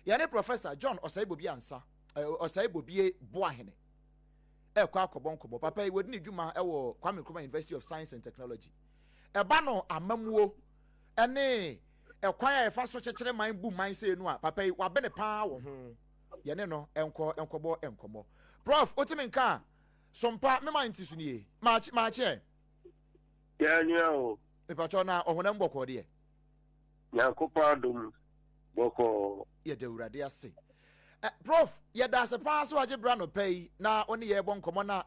yɛne Professor John osei Bobie ansa osei Bobie Boahen kwa akɔbɔ papa yi wodi ne dwuma ɛwɔ Kwame Nkrumah University of Science and Technology ɛba no amamuo ɛne ɛkwan a ɛfa so kyekere man bu man sei no a papa yi wabene paa wɔ ho yɛne no ɛnkɔbɔ ɛnkɔmɔ prof otimi nka sompa me man ti so nie maache ya nyao pepacho na ohonam bɔkɔ de Nyankopɔn dum bɔkɔ ye de urade ase prof ye da se pa so age bra no pay na oni ye bɔ nkɔmɔ na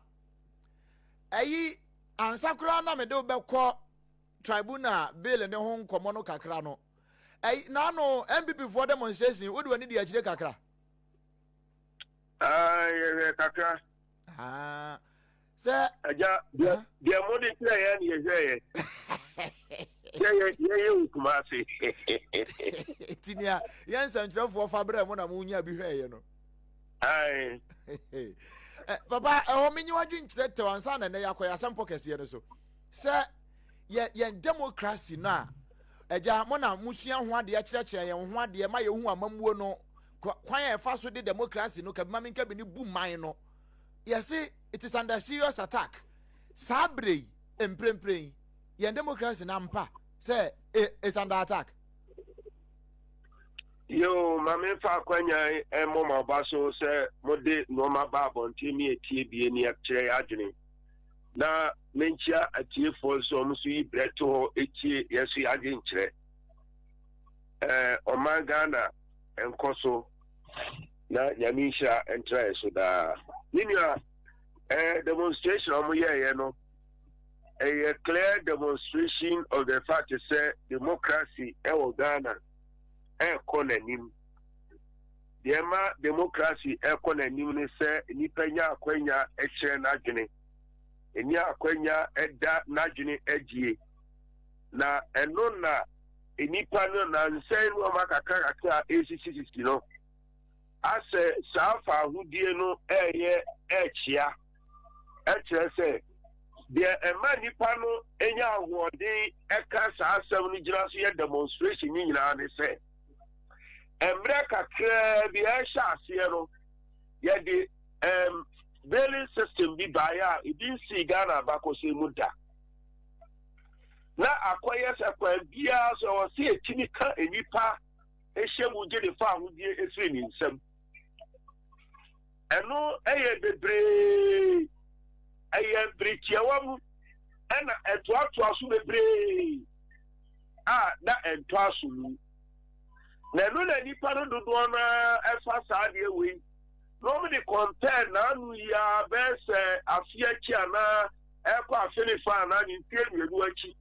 ayi ansakura na me de obɛkɔ tribunal bill ne ho nkɔmɔ no kakra no ayi na no MPP for demonstration wodi wani de akire kakra ye kakra sɛ aja dia modi kire ye ne ye ye ukumase tinia yen santrefo fa bra mo na mo nya bi hweye no ai papa ho menyi wadwe nkyerɛ te wansa na ne yakoya sempo kese no so sɛ yen democracy na agya mo na musua ho ade kyerɛkyerɛ yen ho ade ma ye hu amamuo no kwan e fa so de democracy no kabima menka bi ne bu man no yesi it is under serious attack sabre emprempren yen democracy na mpa say it's under attack. Yo, mame fa kwanya mo mabaso say mode no mababo ntimi etie bie ni akire adwene na menchia atie fo so mso yi breto etie yesu adwen kire Omagana enkoso na nyamisha entra so da ninia demonstration omoye no a clear demonstration of the fact that democracy in Ghana economy. The democracy economy say nipenya akwenya eche najene. Enya akwenya eda najene ejie. Na eno na enipa no na nsen no makaka aka ACCC no. Ase safa hudie no eye echia. Eche say the emani pano enya awode eka sa asem ni gira so ye demonstration ni nyina ne se emre kakra bi e sha ase no ye de bailing system bi baya idin si Ghana ba ko se muda na akoye se kwa bia so o se etimi ka enipa ehye je de fa ahudie efiri ni nsem eno eye bebre ayen brichiawam ana eto aso bebre na ento aso nu na no na nipa no dodo na efa saade we no me de compare na anu ya bese afia chi ana ekọ afele fa na ni ntiedu achi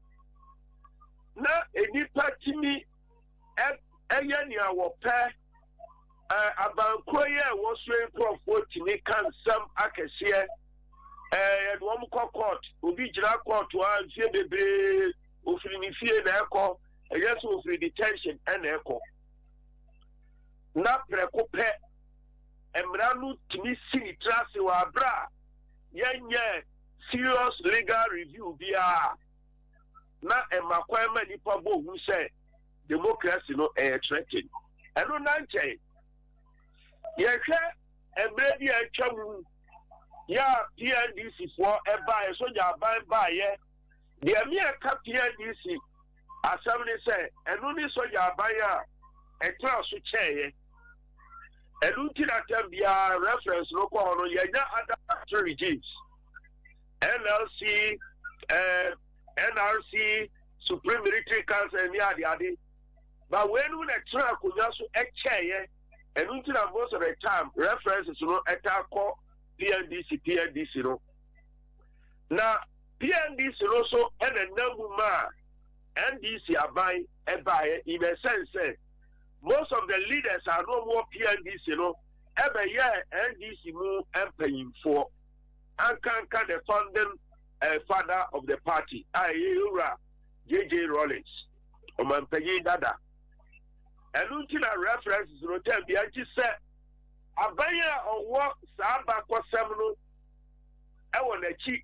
na enipa timi eye ni awope abanko ye wo so enkrofo timi kansam akese one court, obi jira court one fie bebre ofiri ni fie na ekọ yes ofiri detention and ekọ na preko pe emranu timi sini trase wa bra yenye serious legal review bia na emakwa ma nipa bo hu say democracy no threatened eno na nche ye hwe emre bi atwamu ya PNDC for eba soja ban ba ye de me ka PNDC assembly say enu ni soja ban ya etra so cheye enu ti na tambia reference no ko no ye nya other regimes NLC NRC Supreme Military Council ni ade but when we extra ko so cheye enu ti na most of the time references no eta ko PNDC no na PNDC no so ene namuma NDC abai ebaye in a sense most of the leaders are no more PNDC no ebe ye NDC mu empaying for ankanka the founding father of the party ayura JJ Rollins o manpayi dada enu na references no tell bi anti say abaya owo saaba kwasam no ewo na chi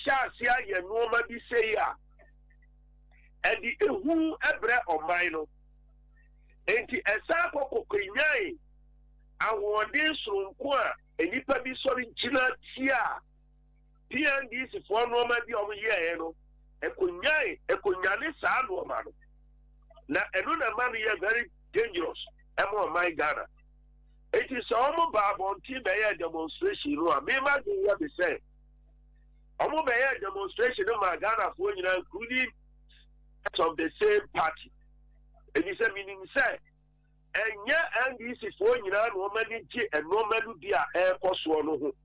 sha asia ye nuoma bi sei a edi ehu ebre oman no enti esa kokonya awɔden soronko a enipa bi sɔre gyina tia PNDC for nneɛma bi a wɔyɛɛ no ekonyane saa nneɛma no na ɛno na ma no yɛ very dangerous ɛma ɔman Ghana eti sɛ ɔmo ba abɔnten bɛyɛ demonstration no a mema de yɛ bi sɛ ɔmo bɛyɛ demonstration no ma Ghanafoɔ nyinaa including of the same party ebi sɛ meaning sɛ ɛnyɛ NDC foɔ nyinaa na wɔn ani gye ɛnɔɔma no bi a ɛrekɔ soɔ no ho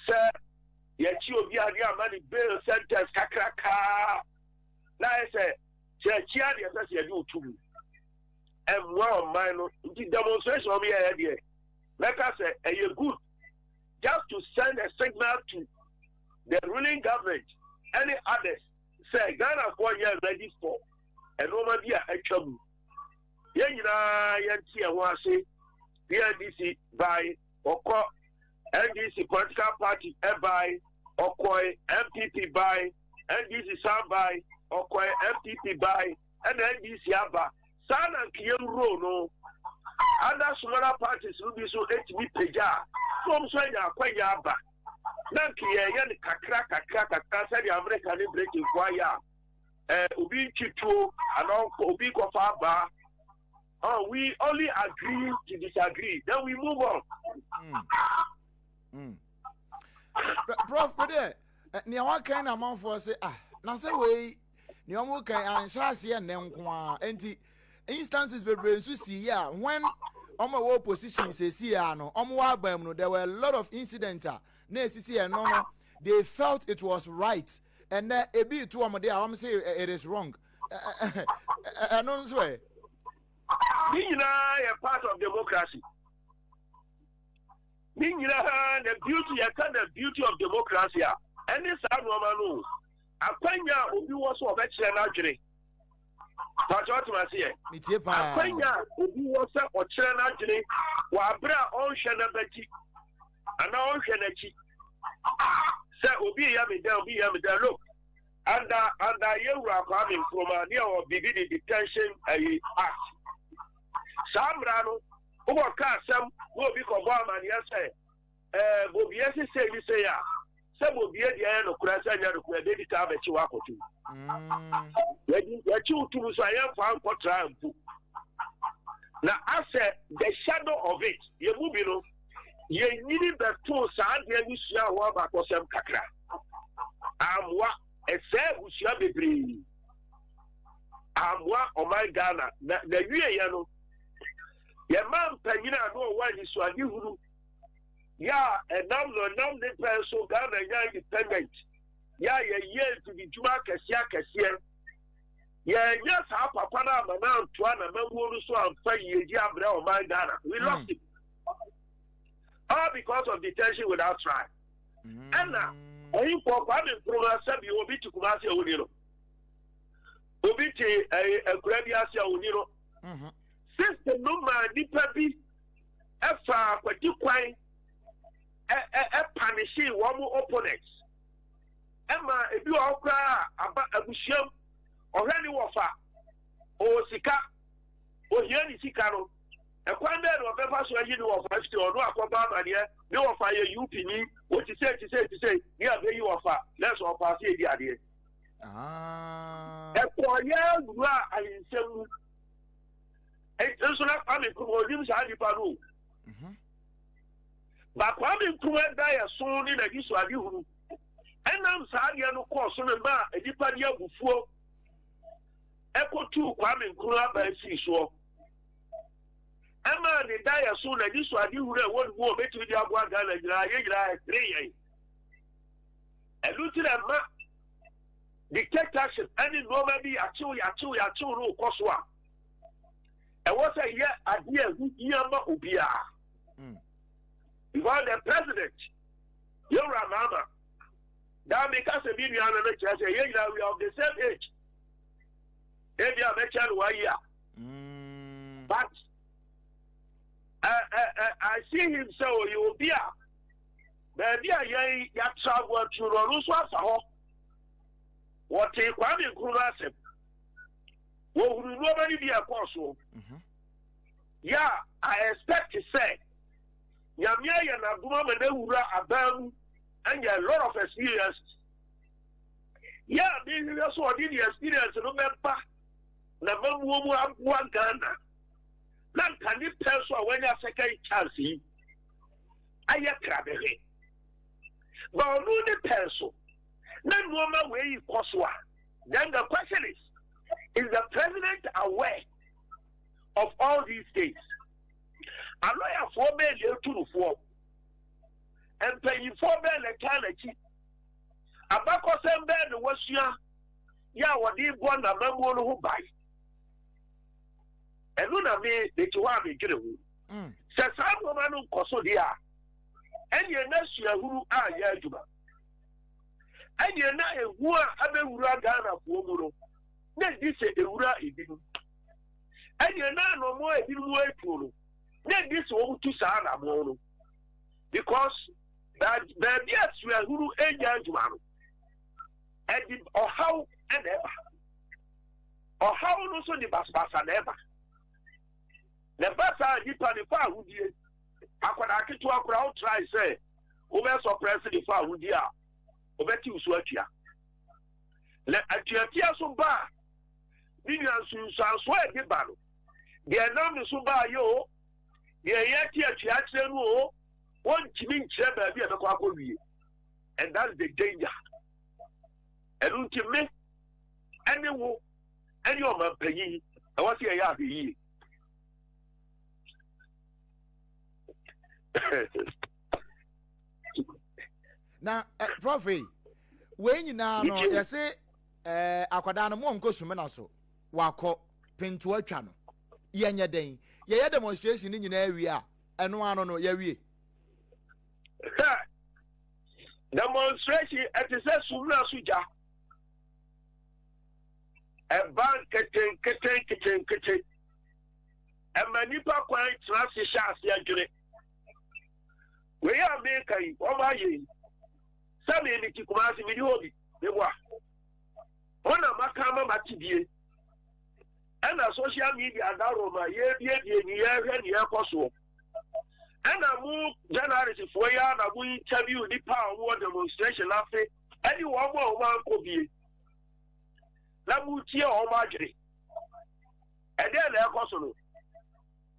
sɛ yɛkyi obi adeɛ ama ne bail sentence kakrakaa na ayɛ sɛ kyerɛkyi adeɛ sɛ sɛ yɛde otu mu ɛmmoa ɔman no nti demonstration wɔn yɛyɛ deɛ mɛka sɛ ɛyɛ good just to send a signal to the ruling government any others say Ghanafoɔ yɛ ready for ɛnɔɔma bi a atwa mu yɛn nyinaa yɛnti ɛho ase PNDC by ɔkɔ NDC political party by ɔkɔɛ MPP by NDC san by ɔkɔɛ MPP by ɛna NDC aba saa na nkiyɛm role no other smaller parties no bi so etimi pagya fom so anya akwanya aba na nkiyɛ yɛ ne kakra sɛdeɛ America ne breaking fo ayɛ a obi ntwituo ana obi kɔfa aba. Oh, we only agree to disagree. Then we move on. Prof, but near what kind of man for say, now say way, near what kind and shall see and then instances be brain to see, yeah, when on my war position says, yeah, no, there were a lot of incidents, no, they felt it was right, and then a bit to one day, I'm saying it is wrong. I don't swear. A part of democracy. The beauty of democracy. Any sad woman knows. Akwanya obi was of extraordinary. But what was here? Akwanya obi was of extraordinary. Wabra on Shanabeti and on Shanachi. Say obi yamida look. Under you are coming from a near or beginning detention act. Samrano, who are some will be Obama and yes, Bobie say, you say, some will be at the end of Krasanya, who are dedicated to Wakotu. The two tools I am found for triumph. Now, I said, the shadow of it, you move, you needed the tools, and you shall walk back for some kakra. I'm what a say, who shall be free. I'm what, oh my Ghana, the year, your man, Penina, no one is so unusual. Yeah, and now the person Ghana independent. Yeah, year to the Juma yeah, yes, our papa, Manan, Tuana, Mamuru, so I'm saying, yeah, my Ghana. We lost it. All because of detention without trial. And now, I think for coming from us, you will be to Kumasi Uniro. Obiti a Graviasia Uniro. Sister Numa Nipabi, Efa, Quatiquine, a punishing one more opponents. Emma, if you are about a bushel or any wafa or Sika or Yanni Sikano, a quander of a person of 50 or no Aquabama, no fire UPE, what you say, yeah, there you are, let's all pass the idea. A for years, I in some. It's not coming from him, Sadipanu. But coming to a die soon in a Giswadi. And I'm Sadiano course on a bar, a Dipadia before Echo 2 coming club by seashore. Emma, the die soon as Giswadi who won't go between the Aguadan and Jaya 3. And Lieutenant Ma dictatorship, any nobody, Achu, no Koswa. And what a year idea who Yama Ubia. Because the president, your mama, that makes us a million and a church, we are of the same age. Maybe I'm a child 1 year. But I see him so you will be a baby, I travel to Roluswa. What take one in Kurasem? Will nobody be a consul? Yeah, I expect to say na duma me na wura abam and a lot of experiences. Yeah, this is also the experience. Remember, na mamu one Ghana. Now can you tell so when you second chance? I crab it. But no the pencil. Then woman where you cost one. Then the question is the president aware of all these things? A lawyer for men to form and paying for men a canity. A back of some bed was ya what they want a member who buy. And Luna me, the Chihuahua get away. Says some woman who cost dia. And you're not sure who are Yajuba. And you're not a who are a Ghana for Muro. Then this is a Ura. And you're not no more a little way to. Then this will to Sana Mono. Because that yes, we are who a Yajuman. And or how and ever. Or how also the Basbasa never. The Bassa Nipa who did. Akwadaki to a crowd try say, Obe suppress the far who dear. Obeti Uswatia. Let a Tia Sumba. Millions and swear the battle. They are not the Sumba yo. They are yet here to no. One Chimin Cheba be at the Quacobi. And that's the danger. And ultimately, any of my payee, I want to hear the na prof when you now no you say akwada no mo nko sume na so wakọ pinto atwa no yenye den ye demonstration ni nyina awie a eno ano no ya wie demonstration at the sumna suja a bank keten a manipa kwan transition asia dwere we are making over ye. Some in the Kumasi Midiobi, they were. On a Macama Matibie. And a social media and Aroma, year possible. And I move January for ya, and I will interview the power war demonstration after any one more one could be. Lamutia or Marjorie. And then they're possible.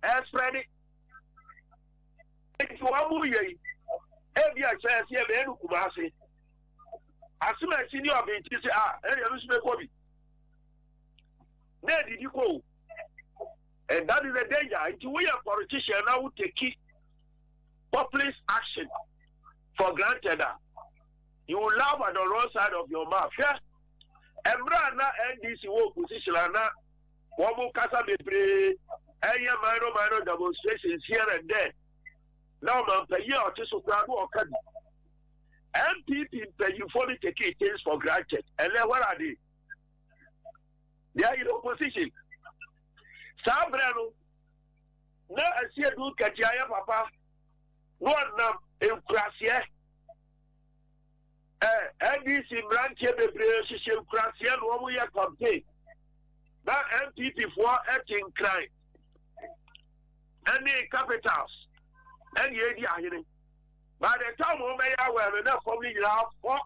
As Freddy. If you are moving, every chance here, then Kumasi. As soon as you are being teased, and you lose the Bobby. There did you go? And that is a danger. If we are politicians now take key populist action for granted that you will laugh at the wrong side of your mouth. Yeah? And Brana NDC will position and now one more Casa Bebre, and your minor demonstrations here and there. Now, man, the year or two so crowd or can MPP pay you for the take things for granted. And then what are they? They are in opposition. Sabrano, now I see a good Kajaya Papa. One now in Crasia. NDC branch of the British Crasia, one we are campaign. Now MPP for acting crime. And the capitals. And ye are hearing. By the time we may have enough for me, you have for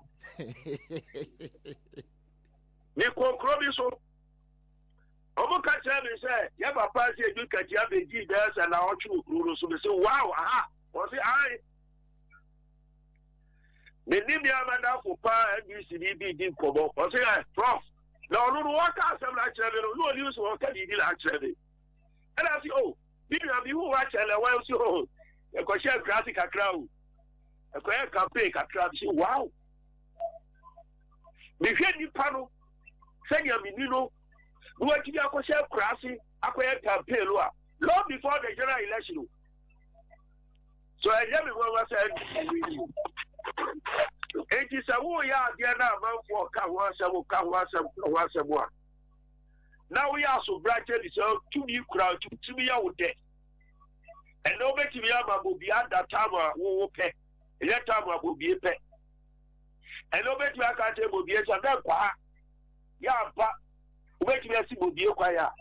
Nico Crobiso. Omoka tell me, say, you have a party, you can have a G-Dance and our true rules. So they say, wow, aha, was it I? The Nimia Manda for Pa and UCDB didn't come up. Was it Prof? No, no, walk out some actually, no use what can you actually. And I say, oh, people have you watch and I want you. A question graphic a crowd. A question campaign a crowd. Wow. The new panel, say you know, what you are question crashing, a question campaign long before the general election. So I never was said, it is a war yard, dear now, for Kawa. Now we are so bright, so 2 new crowd to be out there. And nobody will be at that time will pay. That time will be a pay. And nobody will be a Sandapa. Yeah, but wait till I see will be a choir.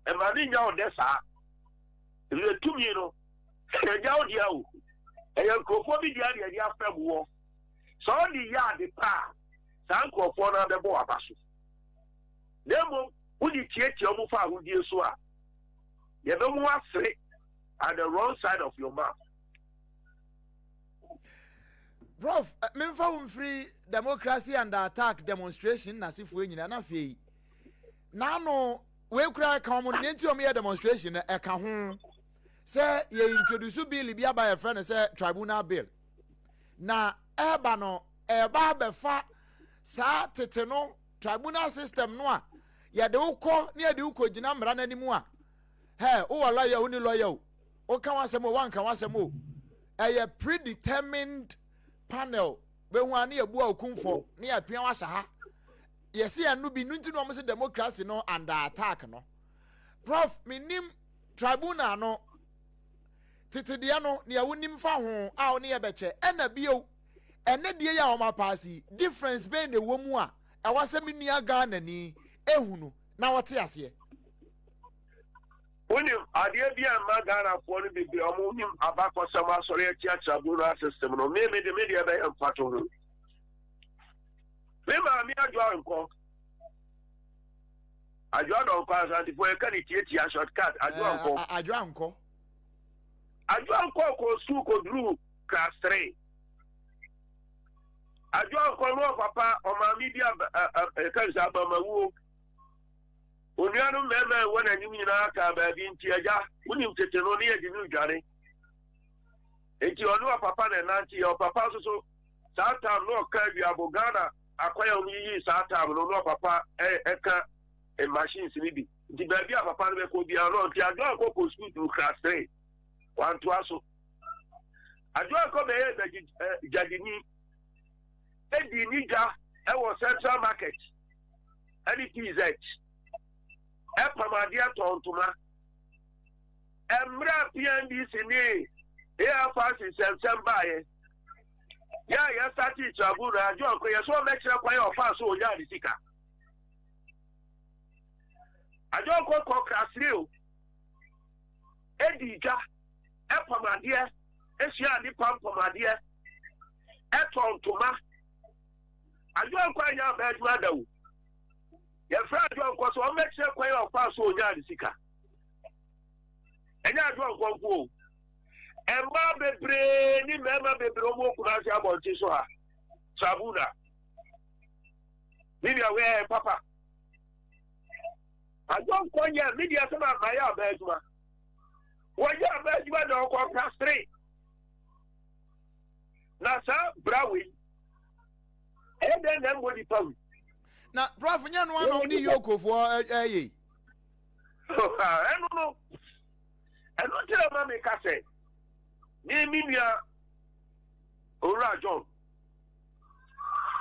And Marina on this, you are 2 years. And And your Crophobi, the idea after war. So the yard, the pa, Sanko for the boa basu. Demo, who the theatre of who dear so are. You don't want to say at the wrong side of your mouth. Prof, me for free democracy and attack demonstration as if we na fi. Na no we kura come on into me demonstration e ka ho. Say ye introduce bill bi aba your friend say tribunal bill. Na eba no eba be fa sa tete no tribunal system no a ye de ukọ ne ye de ukọ gina mra na nimu a. Hey, o lawyer o ni lawyer o kan wasem o wan kan wasem o. A predetermined panel be hu ani ebu okunfo ne ya pia wa ha yesi anu bi nu ntino mo se democracy no under attack no prof minim tribunal no titide no ne awunim fa ho a oni ye beche ena bio ene die ya o mapasi difference be ne wo mu a awase menua Ghana ni ehunu na wote ase When you are the idea, Magana for the baby, or moving about for some sorry, Tribunal system, or maybe the media by a patrol. Remember, I draw and call. I draw on cars and if we can eat a shortcut, I draw call. I draw call. I draw call, Suko drew class 3. I draw call, Papa, or my media, Kanzabama. Onyanu meme wana nyumi na aka baby nti aja woni mteteno ne yedi nu dware enti onu papa na nanti o papa so saa time no ka bi abogana akwaya omi yi saa time no papa eka machines ni bi nti baby papa no be ko bi aro nti ajo ko school to class 3 1 to aso ajo ko be jadini edi ni ja e wo central market any PZ Epamadia tontuma. Emra PNDC ni Air Force in September. Yeah, yes, that is Tribunal. You are so make sure quite of us so yeah, the sika. I don't go class 3. Edija Epamadia Asia ni Pampamadia Etontuma. I don't quite know bad mother. Your friend John was on make sure quite of pass on the sika. And I don't go. And Bobby Brain, member the Bromo Kurasia Montisoa, Sabuna. Maybe aware, Papa. I don't call your media some of my bedma. What your bedma don't call class 3. Nasa, Browie. And then them would be found. Na prof nya no am ni yokofo eh I don't know. I don't tell my make say. Ni media Ora John.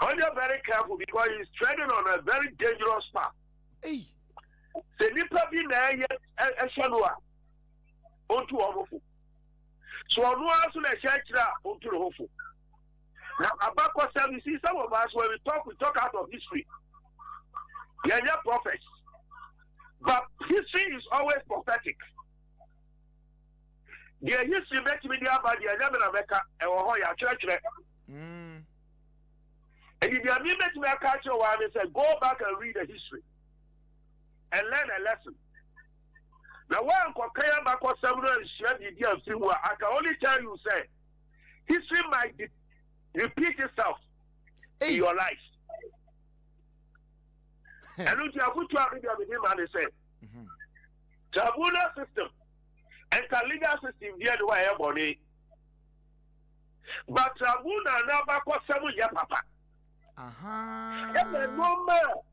You're very careful because he's treading on a very dangerous path. Hey. Se nipa bi na ehye no a ontu omofo. So onu aso na ehye kira ontu rohofo. Now about services, some of us when we talk out of history. Yeah, prophets. But history is always prophetic. The history makes me about the America and Ohoya church. And if you are to make a culture while they say, go back and read the history and learn a lesson. Now, one compare back what several share the idea of I can only tell you, say, history might repeat itself in your life. And look, you have put to a video with him and they say, tribunal system and the legal system, the other way, body. But tribunal now back what seven years, Papa. Every moment,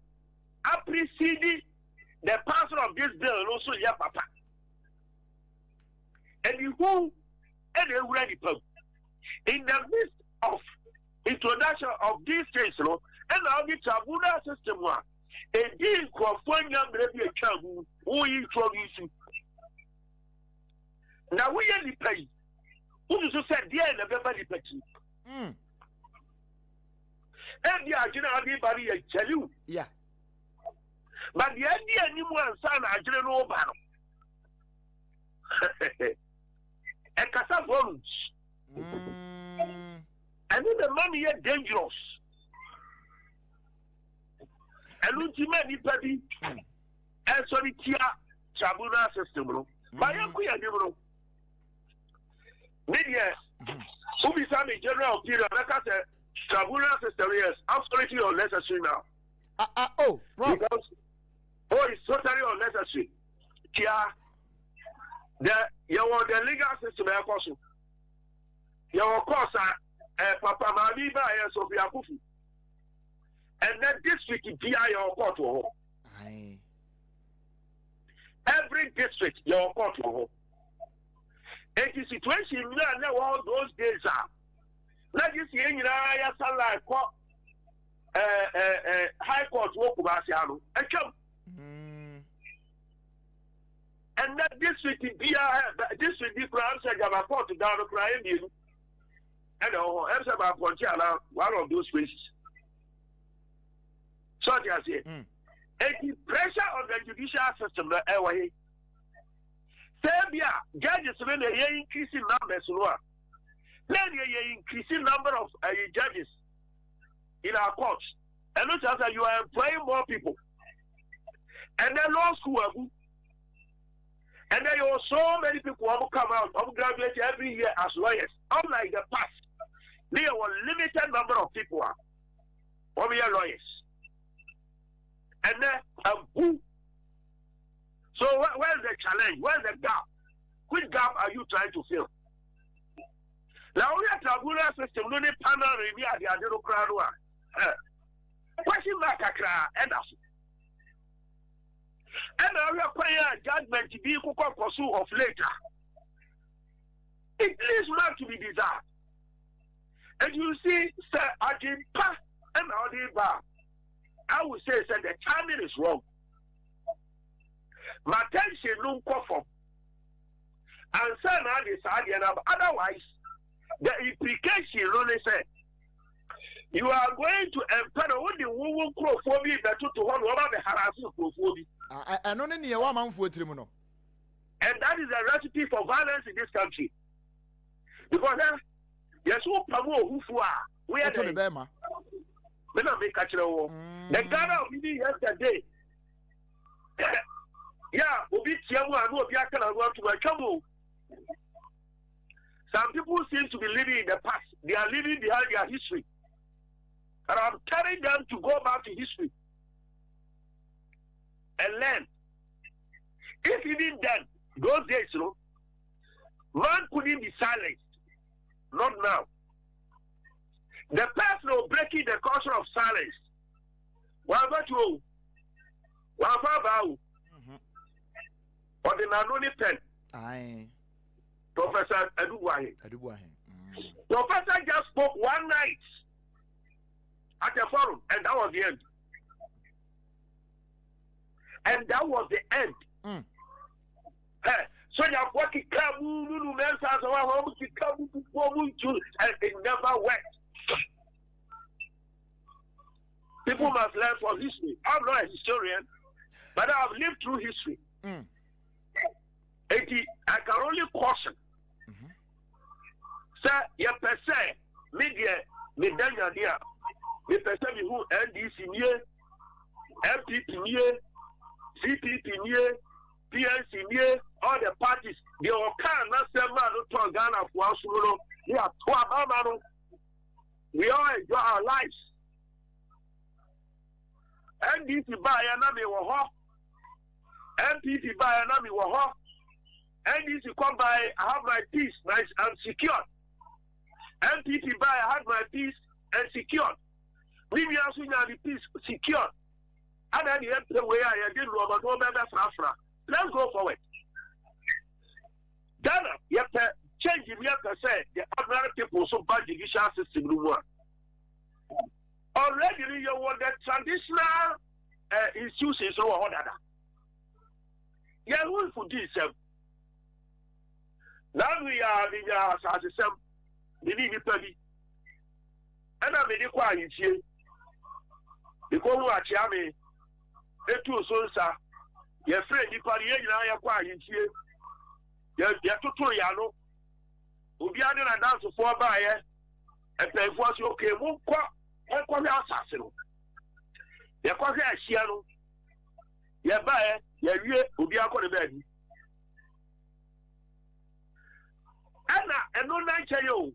I preceded the pastor of this bill, also, yeah, Papa. And you who, and they ready, in the midst of introduction of these things, you know, and now the tribunal system one. A deal for 4 young baby a child who introduce you. Now we are the pay. Who just said, dear, and everybody pay. And the agenda everybody tell you. Yeah. But the idea anyone son I didn't know about. A casa bonus. And then the money is dangerous. And ultimately, Paddy, and sorry, Tia, Tribunal system. My uncle, media, who is a general opinion, like I said, Tribunal system is absolutely unnecessary now. Wrong. Because, it's totally unnecessary. Tia, you want the legal system, of course. Your course, Papa Mabiba, and Sophia Kufu. And then district PI your court. Every district your court. And the situation now all those days are. Let you see in Sunlight Court, High Court, Wokubasiano, and come. And that district PI, district difference, I got a court down the crime. And one of those places. So I say, the pressure on the judicial system, Serbia judges when they are increasing numbers, then they are increasing number of judges in our courts, and look at you are employing more people, and then law school, and there are so many people who come out of graduate every year as lawyers. Unlike the past, there were limited number of people who are lawyers. And then so where's the challenge? Where's the gap? Which gap are you trying to fill? Now we are tribunal system, no panel review at the Adero Cranoa. Question mark and us. And now we acquire judgment to be equal pursue of later. It is not to be desired. And you see, sir, Ajimpa and Odiba. I would say that the timing is wrong. My attention no conform. And so now decide otherwise the implication only said you are going to empower only woman crophobia that to one over the harassment crophobia. And only near 1 month for Trimono. And that is a recipe for violence in this country. Because yes, who Pamo who are we are the Bema. When I make the Ghana of yesterday. Yeah, Obi Tiamu and Obi Akana want to welcome. Some people seem to be living in the past. They are living behind their history. And I'm telling them to go back to history and learn. If even then, those days, man couldn't be silenced. Not now. The person of breaking the culture of silence. What about you? What about or the Nanoni pen? Aye. Professor Edu Boahen. Professor just spoke one night at the forum, and that was the end. And that was the end. So you have working and it never went. People must learn from history. I'm not a historian, but I've lived through history. I can only caution. Sir, your person, media, Medania, the person who NDC near, MPP near, CPP near, PNC near, all the parties, they all can't say, man, to Ghana for us. We are 12. We all enjoy our lives. NDC by Anami Waha, MPP by Anami Waha, NDC come by, I have my peace, nice and secure. MPP by, I have my peace and secure. We also have the peace secure. And then the way I did Robert Robert. Let's go forward. Ghana, you have to change it. You have to say the ordinary people so bad judicial system. Already, you want the traditional institutions or whatever. Yeah, we for this. Now we are in the same. We need to be. And I'm in the quiet here. Because we are Chiami, the two sons. Your friend, you party, and I are quiet here. You're too yellow. We'll be under a dance of 4 by if was okay, won't quite assassin. You're quite a shiano. You're by you're be a bed. Anna, and no night, you.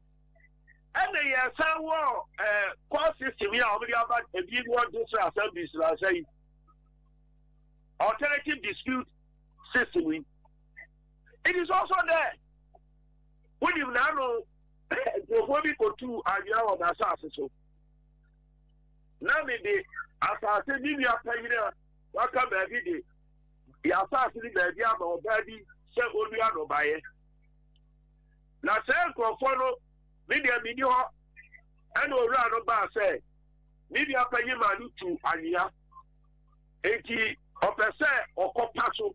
And the Sanwa court system here, about a big one, this assembly, I say. Alternative dispute system. It is also there. When you now know the Bobie Boahen and you are the assassin. Now, maybe assassin, you are paying what come every day. The assassin, the Yam or Baby, say, only no buy it. Now, say, follow media video and around about say, media paying money to Ania 80 or percent or compasso.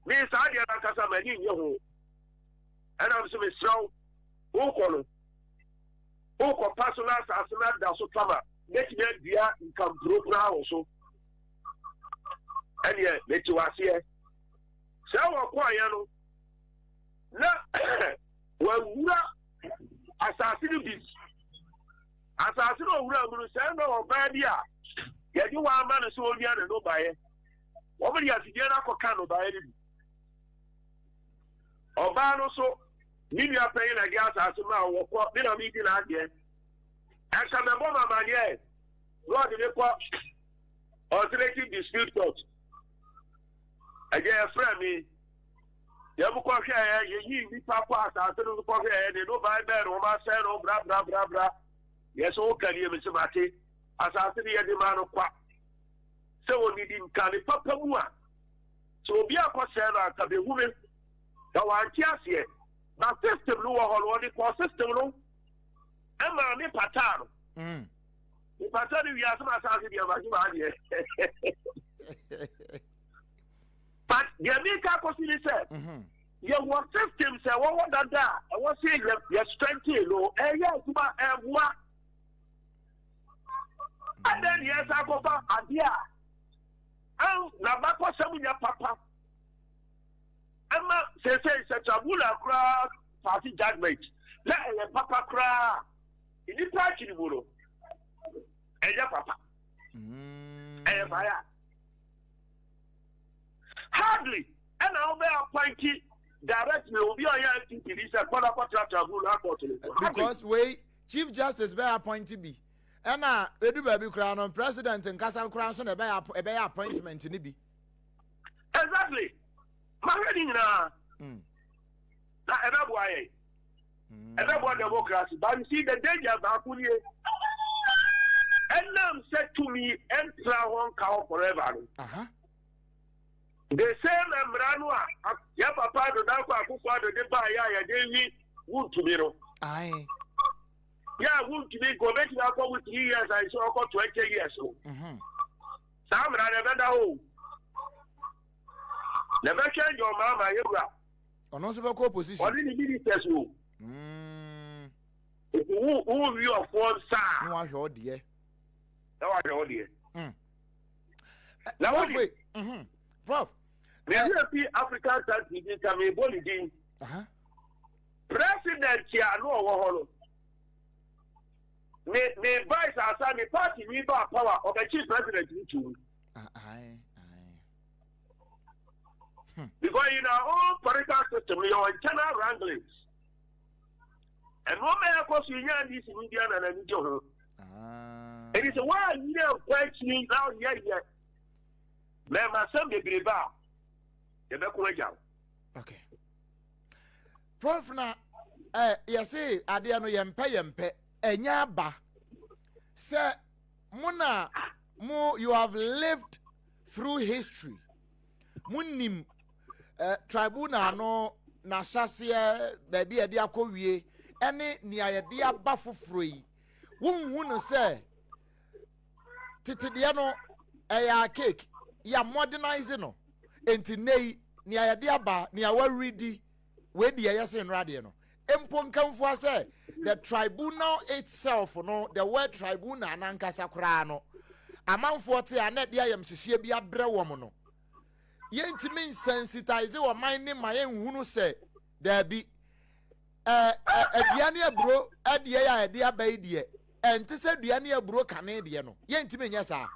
Miss Adia Casamani, you and I'm so strong. Who compasso last as not down so come up. Let me be income group now also. And yet, let you are here. So, Quayano. Now, well, assassin beast. Assassin of Ram, send or Badia. Yet you are man so young and no buy it. What will you have to get up for canoe by it? Obano so, media paying a gas as a man will put in a meeting again. And some of my man, yes. God in the pop. Alternative dispute court. Again, friend me. You have a coffee, you papa, after the coffee, and you know by bed, or my son, or blah, blah, blah, blah. Yes, all can you, Mr. Mati, as after the demand of quack. So we didn't carry papa one. So be a concern after the woman. The one just yet. But system, no one for system, no. And my pattern. The pattern, we are some assassin, but the American consider said, your work system said, what that? I was saying your strength, low, and yes, and what? And then, yes, I go back, idea. Oh, now, back was some your papa. Emma says, such a bulla crowd, party judgment. Let a papa cry. In the party, the bull. And your papa. And my hardly, and I'll be appointed directly will be a because we Chief Justice be appointed be. And now, Edu Baby Crown on President and Castle Crown son a appointment in be. Exactly. My heading now. That's why. And that's why democracy. But you see the danger about Kunie. And now said to me, enter one cow forever. The same Mranua, ya papa do da kwa akufo do de ba ya de wood to me no. Aye. Yeah, wood to me go make na go with 3 years I saw go 20 years so. Sam ra never da ho. Never change your mama yebra. Ono so be ko position. Only the ministers no. Who you of one sir. No ahwe ode. No ahwe ode. Now wait. Prof. The European African country can be bullying. President here, no, may vice outside the party, we got power of the chief president. Because in our own political system, we are internal wranglings. And one may of course, you know this in India and India. It is a while you know questioning now yet. Let my son be brave. Okay. Prof na yes ade no yempe enya ba say muna mo you have lived through history munim tribunal no na hyase baby e de akowie ene nia ye de aba foforo yi wonhu no say titide no ya cake ya modernize no enti nei ni ayade aba ni awaridi we di ayase nrade no empom kamfo say the tribunal itself no the word tribunal nankasa kra no amanfo te anade ayam hyehye bi abre wo mo no yentimi sensitize wo man ni maye nhunu say there be aduane aburo adie ya ade abai die ente se aduane aburo kane de no ye ntime nya saa